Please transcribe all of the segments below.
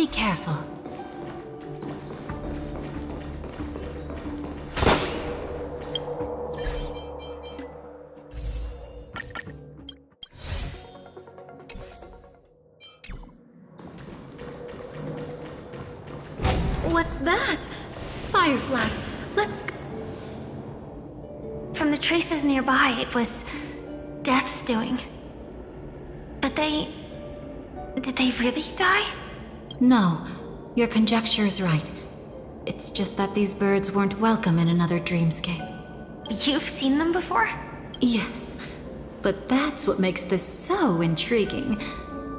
Be careful. What's that? Firefly, let's... From the traces nearby, it was Death's doing. But they... Did they really die? No, your conjecture is right. It's just that these birds weren't welcome in another dreamscape. You've seen them before? Yes, but that's what makes this so intriguing.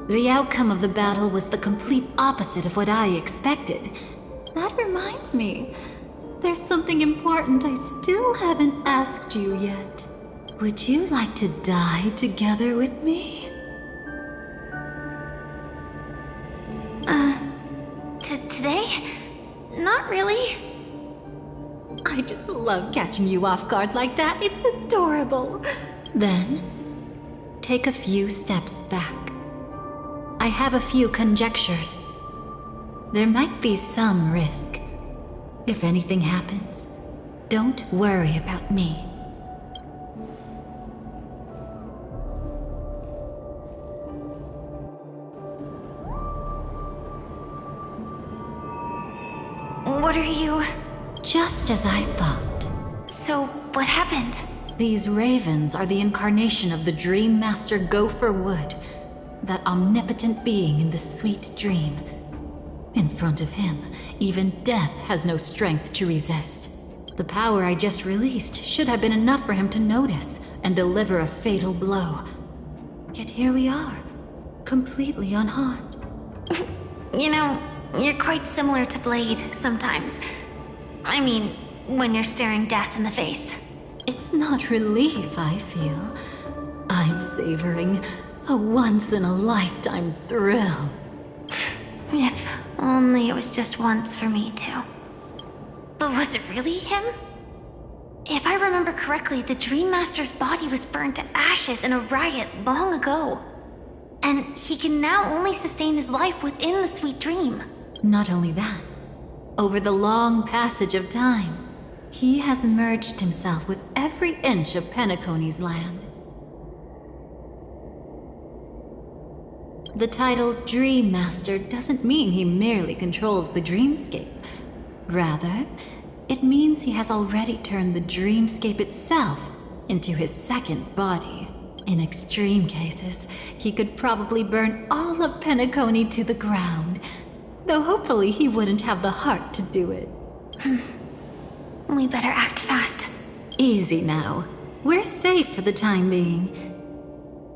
The outcome of the battle was the complete opposite of what I expected. That reminds me, there's something important I still haven't asked you yet. Would you like to die together with me? Today? Not really. I just love catching you off guard like that. It's adorable. Then, take a few steps back. I have a few conjectures. There might be some risk. If anything happens, don't worry about me. What are you... Just as I thought. So, what happened? These ravens are the incarnation of the Dream Master Gopher Wood, that omnipotent being in the sweet dream. In front of him, even death has no strength to resist. The power I just released should have been enough for him to notice and deliver a fatal blow. Yet here we are, completely unharmed. You know, you're quite similar to Blade sometimes. I mean, when you're staring death in the face. It's not relief I feel. I'm savoring a once-in-a-lifetime thrill. If only it was just once for me too. But was it really him? If I remember correctly, the Dream Master's body was burned to ashes in a riot long ago. And he can now only sustain his life within the sweet dream. Not only that, over the long passage of time, he has merged himself with every inch of Penacony's land. The title Dream Master doesn't mean he merely controls the dreamscape. Rather, it means he has already turned the dreamscape itself into his second body. In extreme cases, he could probably burn all of Penacony to the ground, though hopefully he wouldn't have the heart to do it. We better act fast. Easy now. We're safe for the time being.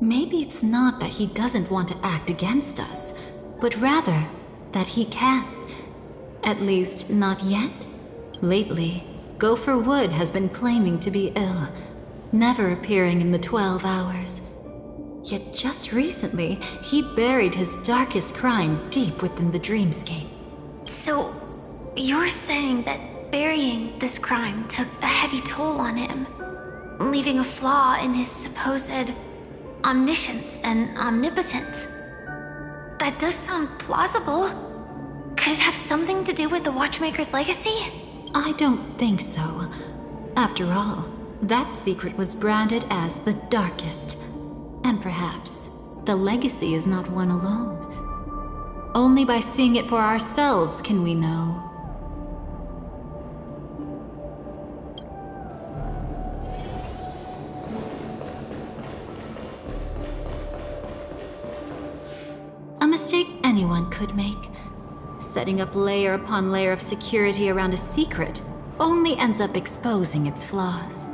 Maybe it's not that he doesn't want to act against us, but rather that he can't. At least, not yet. Lately, Gopher Wood has been claiming to be ill, never appearing in the 12 hours. Yet just recently, he buried his darkest crime deep within the dreamscape. So, you're saying that burying this crime took a heavy toll on him, leaving a flaw in his supposed omniscience and omnipotence. That does sound plausible. Could it have something to do with the Watchmaker's legacy? I don't think so. After all, that secret was branded as the darkest. And perhaps the legacy is not one alone. Only by seeing it for ourselves can we know. A mistake anyone could make. Setting up layer upon layer of security around a secret only ends up exposing its flaws.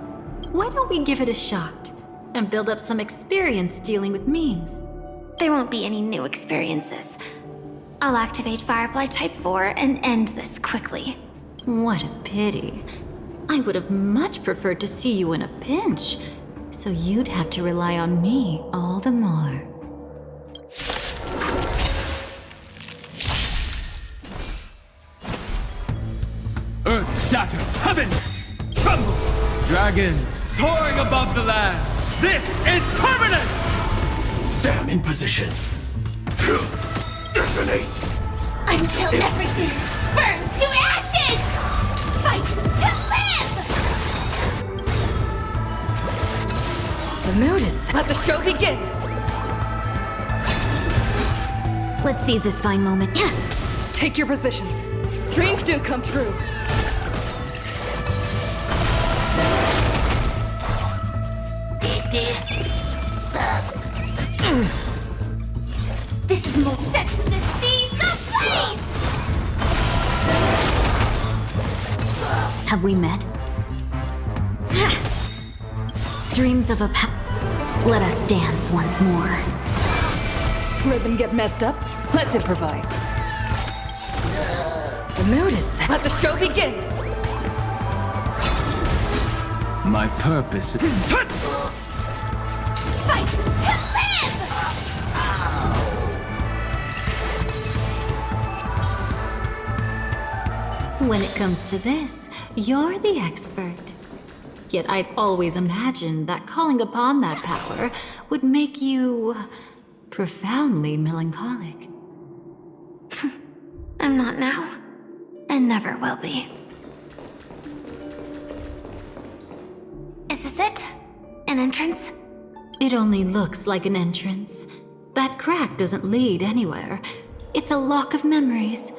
Why don't we give it a shot and build up some experience dealing with memes? There won't be any new experiences. I'll activate Firefly Type 4 and end this quickly. What a pity. I would have much preferred to see you in a pinch, so you'd have to rely on me all the more. Earth shatters, heaven trembles. Dragons soaring above the lands. This is permanence! Sam in position. Detonate! Until everything burns to ashes! Fight to live! The mood is set. Let the show begin! Let's seize this fine moment. Take your positions. Dreams do come true. This is more set to the sea, so please! Have we met? Dreams of a Let us dance once more. Rhythm get messed up? Let's improvise. The mood is set. Let the show begin! My purpose. Fight to live! When it comes to this, you're the expert. Yet I'd always imagined that calling upon that power would make you profoundly melancholic. I'm not now, and never will be. Is this it? An entrance? It only looks like an entrance. That crack doesn't lead anywhere. It's a lock of memories.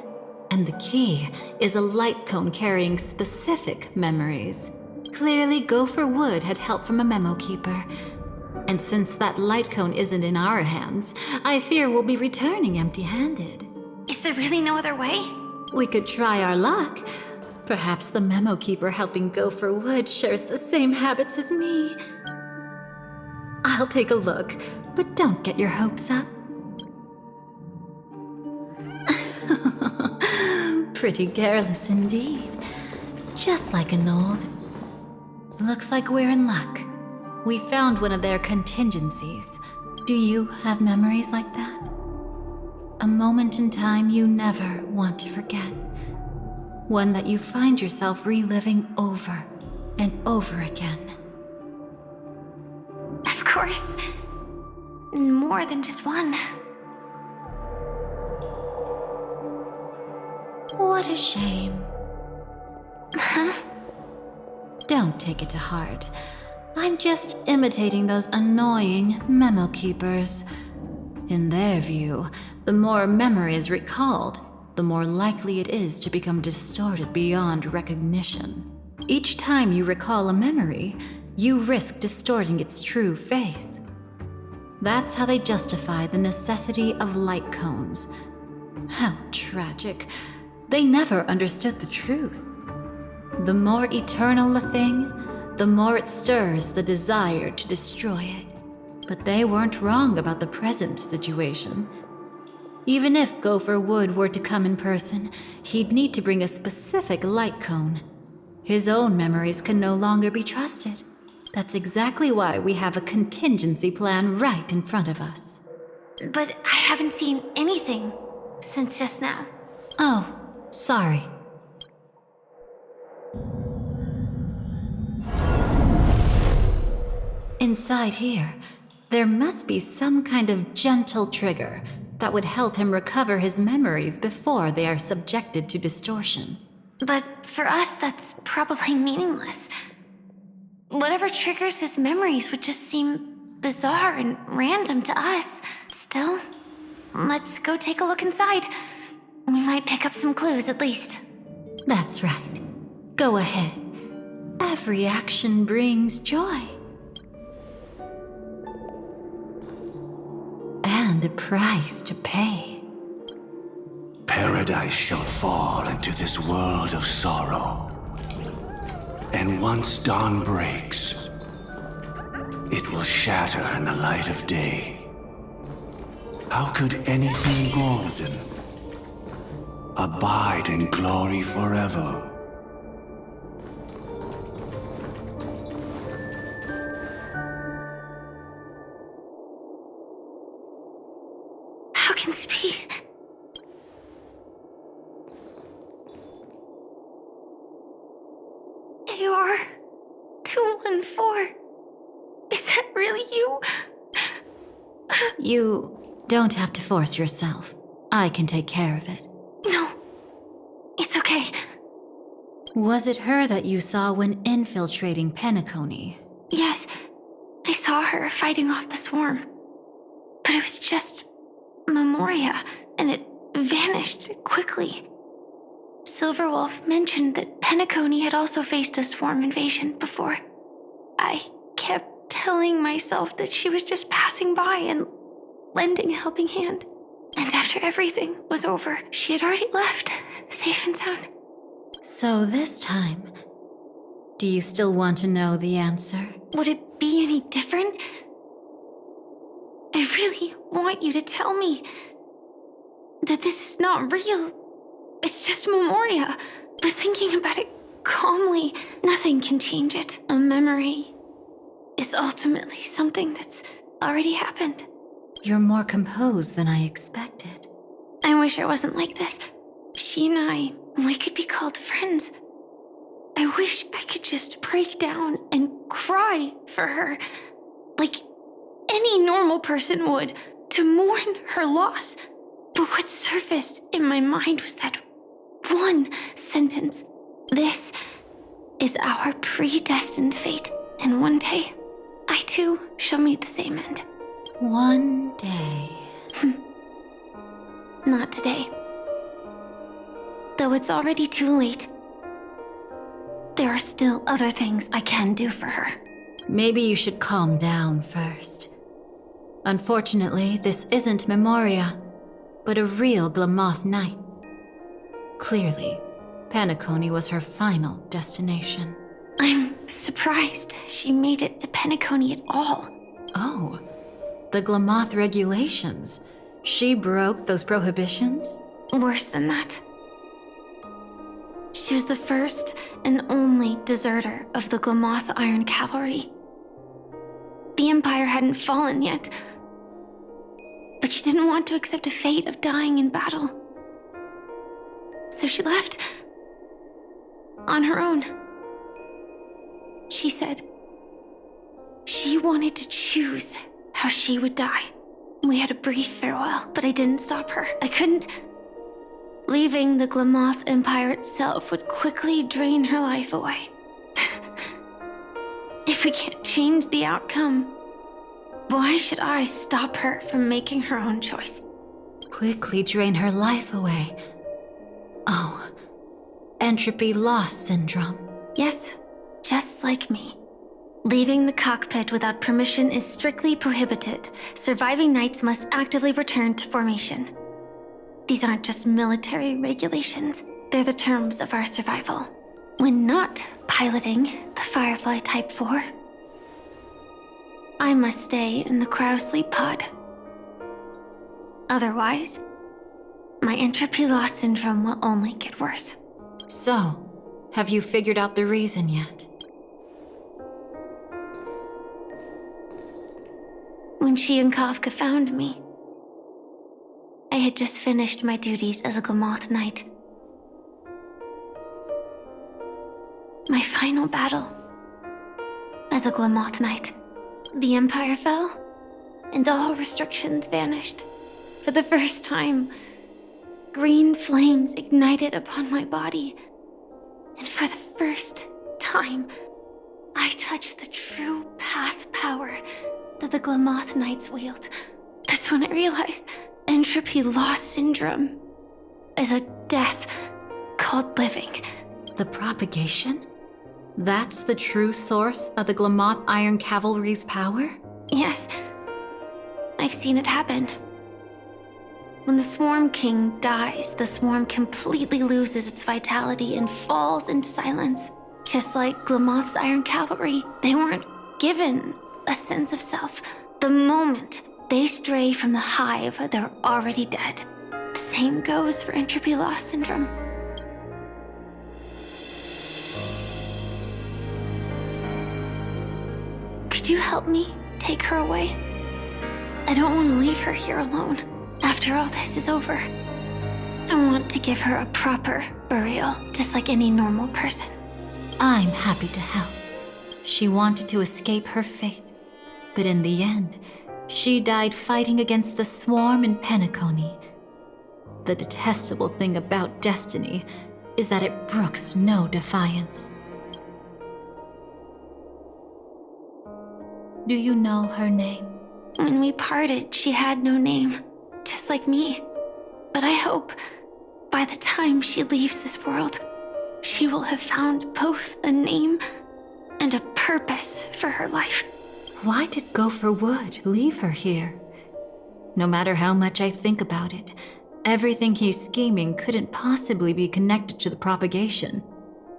And the key is a light cone carrying specific memories. Clearly, Gopher Wood had help from a memo keeper. And since that light cone isn't in our hands, I fear we'll be returning empty-handed. Is there really no other way? We could try our luck. Perhaps the memo keeper helping Gopher Wood shares the same habits as me. I'll take a look, but don't get your hopes up. Pretty careless indeed. Just like an old. Looks like we're in luck. We found one of their contingencies. Do you have memories like that? A moment in time you never want to forget. One that you find yourself reliving over and over again. Of course. More than just one. What a shame. Huh? Don't take it to heart. I'm just imitating those annoying memo keepers. In their view, the more memory is recalled, the more likely it is to become distorted beyond recognition. Each time you recall a memory, you risk distorting its true face. That's how they justify the necessity of light cones. How tragic. They never understood the truth. The more eternal a thing, the more it stirs the desire to destroy it. But they weren't wrong about the present situation. Even if Gopher Wood were to come in person, he'd need to bring a specific light cone. His own memories can no longer be trusted. That's exactly why we have a contingency plan right in front of us. But I haven't seen anything since just now. Oh, sorry. Inside here, there must be some kind of gentle trigger that would help him recover his memories before they are subjected to distortion. But for us, that's probably meaningless. Whatever triggers his memories would just seem bizarre and random to us. Still, let's go take a look inside. We might pick up some clues at least. That's right. Go ahead. Every action brings joy. And a price to pay. Paradise shall fall into this world of sorrow. And once dawn breaks, it will shatter in the light of day. How could anything golden abide in glory forever? How can this be? AR 214. Is that really you? You don't have to force yourself. I can take care of it. Was it her that you saw when infiltrating Penacony? Yes, I saw her fighting off the swarm. But it was just Memoria, and it vanished quickly. Silverwolf mentioned that Penacony had also faced a swarm invasion before. I kept telling myself that she was just passing by and lending a helping hand. And after everything was over, she had already left, safe and sound. So this time, do you still want to know the answer? Would it be any different? I really want you to tell me that this is not real. It's just Memoria. But thinking about it calmly, nothing can change it. A memory is ultimately something that's already happened. You're more composed than I expected. I wish I wasn't like this. She and we could be called friends. I wish I could just break down and cry for her, like any normal person would, to mourn her loss. But what surfaced in my mind was that one sentence. This is our predestined fate, and one day, I too shall meet the same end. One day. Not today. Though it's already too late, there are still other things I can do for her. Maybe you should calm down first. Unfortunately, this isn't Memoria, but a real Glamoth Knight. Clearly, Penacony was her final destination. I'm surprised she made it to Penacony at all. Oh, the Glamoth regulations. She broke those prohibitions? Worse than that. She was the first and only deserter of the Glamoth Iron Cavalry. The Empire hadn't fallen yet, but she didn't want to accept a fate of dying in battle. So she left on her own. She said she wanted to choose how she would die. We had a brief farewell, but I didn't stop her. I couldn't. Leaving the Glamoth Empire itself would quickly drain her life away. If we can't change the outcome, why should I stop her from making her own choice? Quickly drain her life away. Oh, entropy loss syndrome. Yes, just like me. Leaving the cockpit without permission is strictly prohibited. Surviving knights must actively return to formation. These aren't just military regulations, they're the terms of our survival. When not piloting the Firefly Type 4, I must stay in the cryo sleep pod. Otherwise, my entropy loss syndrome will only get worse. So, have you figured out the reason yet? When she and Kafka found me, I had just finished my duties as a Glamoth Knight. My final battle as a Glamoth Knight. The Empire fell, and all restrictions vanished. For the first time, green flames ignited upon my body, and for the first time, I touched the true path power that the Glamoth Knights wield. That's when I realized entropy loss syndrome is a death called living. The propagation? That's the true source of the Glamoth Iron Cavalry's power? Yes, I've seen it happen. When the Swarm King dies, the Swarm completely loses its vitality and falls into silence. Just like Glamoth's Iron Cavalry, they weren't given a sense of self. The moment they stray from the hive, they're already dead. The same goes for entropy loss syndrome. Could you help me take her away? I don't want to leave her here alone. After all this is over, I want to give her a proper burial, just like any normal person. I'm happy to help. She wanted to escape her fate, but in the end, she died fighting against the swarm in Penacony. The detestable thing about destiny is that it brooks no defiance. Do you know her name? When we parted, she had no name, just like me. But I hope, by the time she leaves this world, she will have found both a name and a purpose for her life. Why did Gopher Wood leave her here? No matter how much I think about it, everything he's scheming couldn't possibly be connected to the propagation.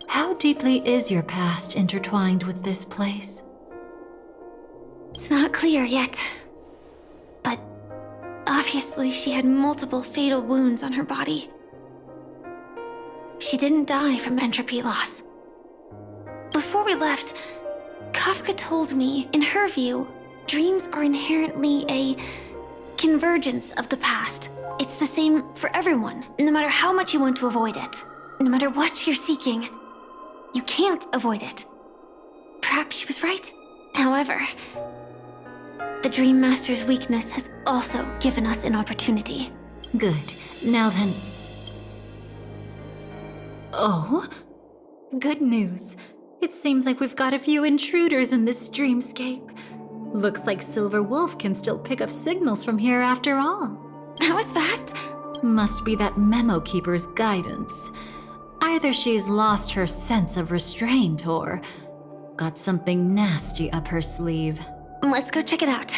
How deeply is your past intertwined with this place? It's not clear yet, but obviously she had multiple fatal wounds on her body. She didn't die from entropy loss. Before we left, Kafka told me, in her view, dreams are inherently a convergence of the past. It's the same for everyone, no matter how much you want to avoid it. No matter what you're seeking, you can't avoid it. Perhaps she was right. However, the Dream Master's weakness has also given us an opportunity. Good. Now then... Oh? Good news. It seems like we've got a few intruders in this dreamscape. Looks like Silver Wolf can still pick up signals from here after all. That was fast. Must be that Memo Keeper's guidance. Either she's lost her sense of restraint or got something nasty up her sleeve. Let's go check it out.